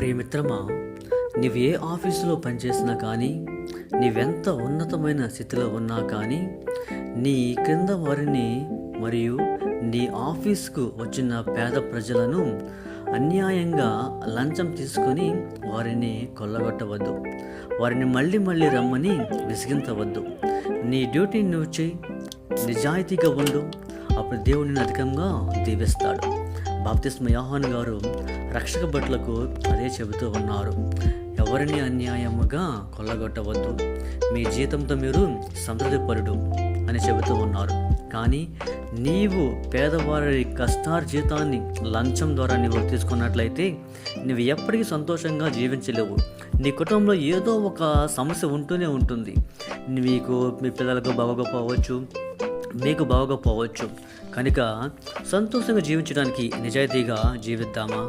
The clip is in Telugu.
ప్రియమిత్రమా, నీవు ఏ ఆఫీసులో పనిచేసినా కానీ, నీవెంత ఉన్నతమైన స్థితిలో ఉన్నా కానీ, నీ క్రింద వారిని మరియు నీ ఆఫీస్కు వచ్చిన పేద ప్రజలను అన్యాయంగా లంచం తీసుకొని వారిని కొల్లగొట్టవద్దు. వారిని మళ్ళీ మళ్ళీ రమ్మని విసిగించవద్దు. నీ డ్యూటీని నువ్వు చేయి, నిజాయితీగా ఉండు. అప్పుడు దేవుడు నిన్ను అధికంగా దీవిస్తాడు. బాప్తిస్మ యోహాను గారు రక్షక భటులకు అదే చెబుతూ ఉన్నారు. ఎవరిని అన్యాయముగా కొల్లగొట్టవద్దు, మీ జీతంతో మీరు సంతృప్తిపరుడు అని చెబుతూ ఉన్నారు. కానీ నీవు పేదవారి కష్టార్జితాన్ని లంచం ద్వారా నీవు తీసుకున్నట్లయితే నువ్వు ఎప్పటికీ సంతోషంగా జీవించలేవు. నీ కుటుంబంలో ఏదో ఒక సమస్య ఉంటూనే ఉంటుంది. మీకు మీ పిల్లలకు బాగోకపోవచ్చు, మీకు బాగోకపోవచ్చు. కనుక సంతోషంగా జీవించడానికి నిజాయితీగా జీవిద్దామా?